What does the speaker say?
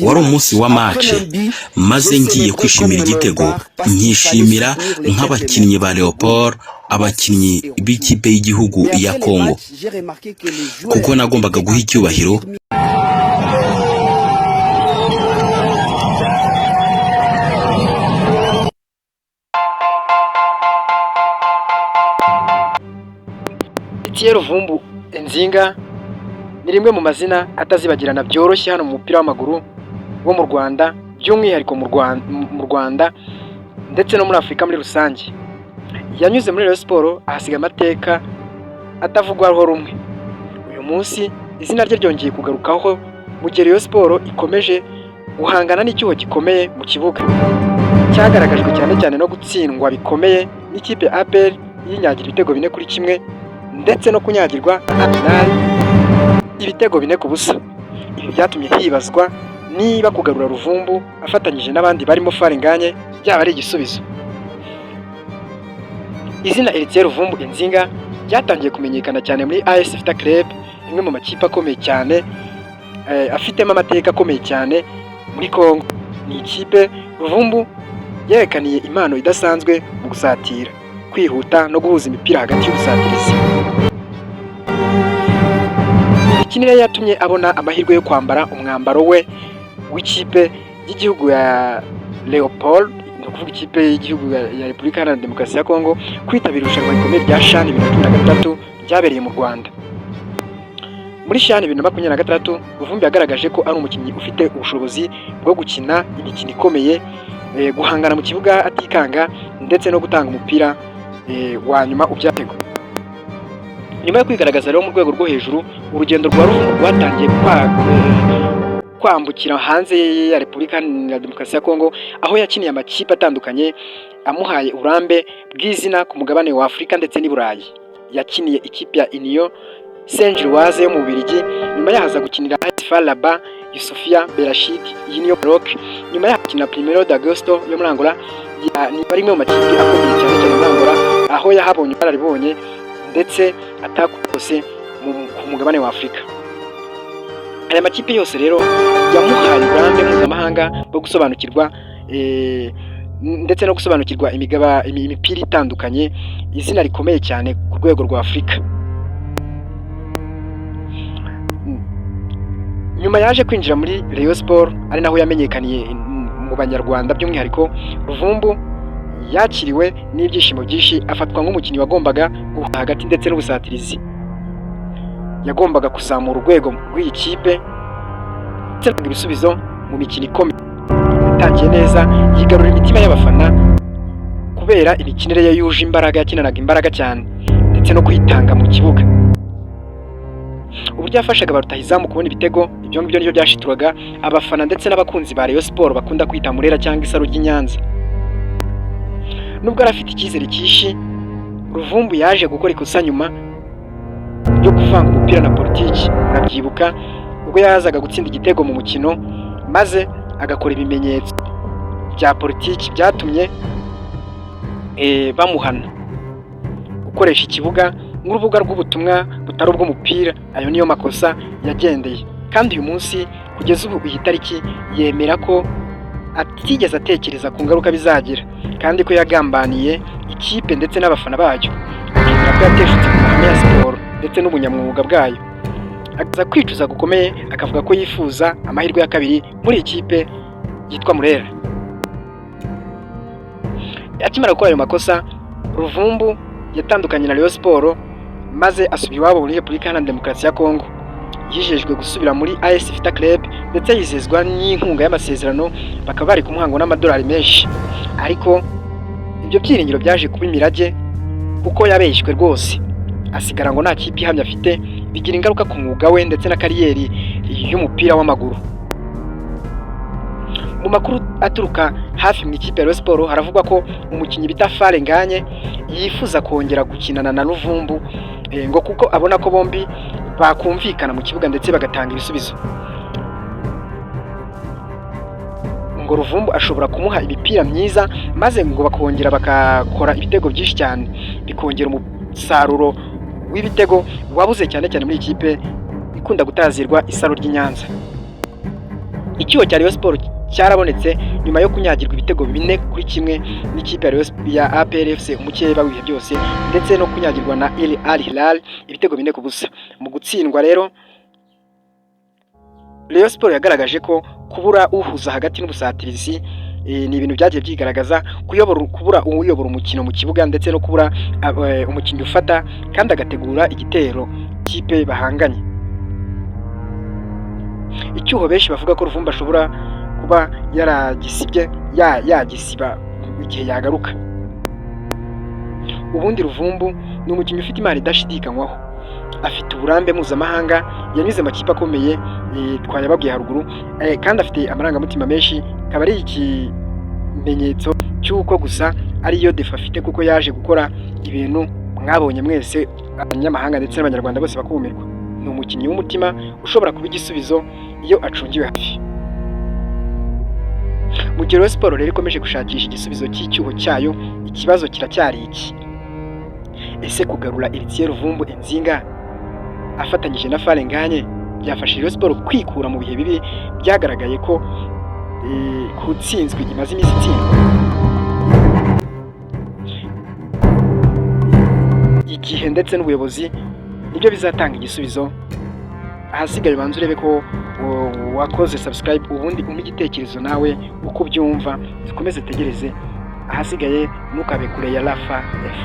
wari umunsi wa match maze ngiye kwishimira igitego nkishimira nk'abakinnyi ba Leopold, abakinnyi b'ikipe y'igihugu ya Congo, kuko nagombaga guha icyubahiro Etienne Ruvumbu Enzinga ni rimwe mu mazina atazibagirana byoroshye hano mu mupira w'amaguru wo mu Rwanda, by'umwihariko mu Rwanda ndetse no muri Afurika muri rusange. Yanyuze muri Rayon Sport ahasiga amateka atavugwaho rumwe. Uyu munsi izina rye ryongeye kugarukaho mu gihe Rayon Sport ikomeje guhangana n'icyuho gikomeye mu kibuga, cyagaragajwe cyane cyane no gutsindwa bikomeye n'ikipe APR y'inyagira ibitego 4-1 ndetse no kunyagirwa Arsenal ibitego 4-0. Ibi byatumye hibazwa niba kugarura Ruvumbu afatanyije n'abandi barimo Farenganye byaba ari igisubizo. Izina Etienne Ruvumbu Enzinga ryatangiye kumenyekana cyane muri AS Vita Club, imwe mu makipe akomeye cyane afitemo amateka akomeye cyane muri Congo. Ni ikipe Ruvumbu yerekaniye impano idasanzwe mu gusatira, kwihuta no guhuza imipira hagati y'ubusatirizi. Ikinire yatumye abona amahirwe yo kwambara umwambaro we w'ikipe y'igihugu ya Leopold, no kuvuga ikipe y'igihugu ya Repubulika Iharanira Demokarasi ya Congo, kwitabira irushanwa rikomeye rya CHAN 2023 ryabereye mu Rwanda. Muri CHAN 2023 Ruvumbu yagaragaje ko ari umukinnyi ufite ubushobozi bwo gukina imikino ikomeye, guhangana mu kibuga atikanga ndetse no gutanga umupira wa nyuma ubyatego. Nyuma yo kwigaragaza rero mu rwego rwo hejuru, urugendo rwa Ruvumbu rwatangiye kwambukira hanze ya Repubulika Iharanira Demokarasi ya Congo, aho yakiniye amakipe atandukanye amuhaye uburambe bw'izina ku mugabane wa Afurika ndetse n'i Burayi. Yakiniye ikipe ya Union Saint-Gilloise yo mu Bubiligi, nyuma yahaza gukinira AS FAR Rabat, Yusufia Berachid y'Union Maroc, nyuma yahakinira Primeiro de Agosto yo muri Angola. Ni rimwe mu makipe akomeye cyane cyane muri Angola, aho yahabonye bararibonye ndetse atakose ku mugabane wa Afurika. Aya makipe yose rero yamuhaye uburambe mpuzamahanga bwo gusobanukirwa ndetse no gusobanukirwa imipira itandukanye, izina rikomeye cyane ku rwego rwa Afurika. Nyuma yaje kwinjira muri Rayon Sport, ari naho yamenyekaniye mu Banyarwanda by'umwihariko. Ruvumbu yakiriwe n'ibyishimo byinshi, afatwa nk'umukinnyi wagombaga guha hagati ndetse n'ubusatirizi. Yagombaga kuzamura urwego rw'iyi kipe ndetse no ibisubizo mu mikino ikomeye. Yatangiye neza, yigarurira imitima y'abafana kubera imikinire ye yuje imbaraga, yakinanaga imbaraga cyane ndetse no kwitanga mu kibuga. Uburyo yafashaga barutahizamu kubona ibitego, ibyo ngibyo nibyo byashituraga abafana ndetse n'abakunzi ba Rayon Sport bakunda kwita Murera cyangwa Isaro ry'Inyanza. Nubwo arafite icyizere cyinshi, Ruvumbu yaje gukora ikosa nyuma yo kuvanga umupira na politiki. Urabyibuka ubwo yazaga gutsinda igitego mu mukino maze agakora ibimenyetso bya politiki byatumye bamuhana gukoresha ikibuga nk'urubuga rw'ubutumwa butari ubw'umupira. Ayo niyo makosa yagendeye, kandi uyu munsi kugeza ubu iyi tariki yemera ko atigeze atekereza ku ngaruka bizagira, kandi ko yagambaniye ikipe ndetse n'abafana bayo, akemera ko yateshutse ku mahame ya siporo ndetse n'ubunyamwuga bwayo. Akaza kwicuza gukomeye, akavuga ko yifuza amahirwe ya kabiri muri ikipe yitwa Murera. Akimara gukora ayo makosa, Ruvumbu yatandukanye na Rayon Sport maze asubira iwabo muri Repubulika Iharanira Demokarasi ya Congo. Yijejwe gusubira muri AS Vita Club ndetse yizezwa n'inkunga y'amasezerano, bakaba bari kumuhanga n'amadolari menshi. Ariko ibyo byiringiro byaje kuba imirage kuko yabeshywe rwose, asigara ngo nta kipe ihamye afite, bigira ingaruka ku mwuga we ndetse na kariyeri y'umupira w'amaguru. Mu makuru aturuka hafi mu ikipe ya Rayon Sport haravugwa ko umukinnyi bita Farenganye yifuza kongera gukinana na Ruvumbu, ngo kuko abona ko bombi bakumvikana mu kibuga ndetse bagatanga ibisubizo. Ngo Ruvumbu ashobora kumuha imipira myiza maze ngo bakongera bakakora ibitego byinshi cyane, bikongera umusaruro w'ibitego wabuze cyane cyane muri ikipe ikunda gutazirwa Isaro ry'Inyanza. icyuho cya Rayon Sport cyarabonetse nyuma yo kunyagirwa ibitego 4-1 n'ikipe ya APR FC umukeba w'ibihe byose ndetse no kunyagirwa na Al Hilal ibitego 4-0. Mu gutsindwa rero Rayon Sport yagaragaje ko kubura uhuza hagati n'ubusatirizi ni ibintu byagiye byigaragaza, kubura uyobora umukino mu kibuga ndetse no kubura umukinnyi ufata kandi agategura igitero kipe bahanganye. Icyuho benshi bavuga ko Ruvumbu ashobora kuba yaragisibye yagisiba igihe yagaruka. Ubundi Ruvumbu ni umukinnyi ufite imana idashidikanywaho, afite uburambe mpuzamahanga, yanyuze amakipe akomeye twayababwiye haruguru, kandi afite amarangamutima menshi. Akaba ari ikimenyetso cy'uko gusa ariyo defa afite, kuko yaje gukora ibintu mwabonye mwese abanyamahanga ndetse n'abanyarwanda bose bakumirwa. Ni umukinnyi w'umutima ushobora kuba igisubizo iyo acungiwe hafi. Mu gihe Rayon Sport rero ikomeje gushakisha igisubizo cy'icyuho cyayo, ikibazo kiracyari iki: ese kugarura Eritier Ruvumbu Enzinga afatanyije na Farenganye byafasha Rayon Sport kwikura mu bihe bibi byagaragaye ko kutsinzwe imaze iminsi itsindwa? Igihe ndetse n'ubuyobozi nibyo bizatanga igisubizo. Ahasigaye ubanza urebe ko wakoze subscribe, ubundi umpe igitekerezo nawe uko ubyumva, dukomeze tegereze. Ahasigaye ntukabe kure ya Rafa F.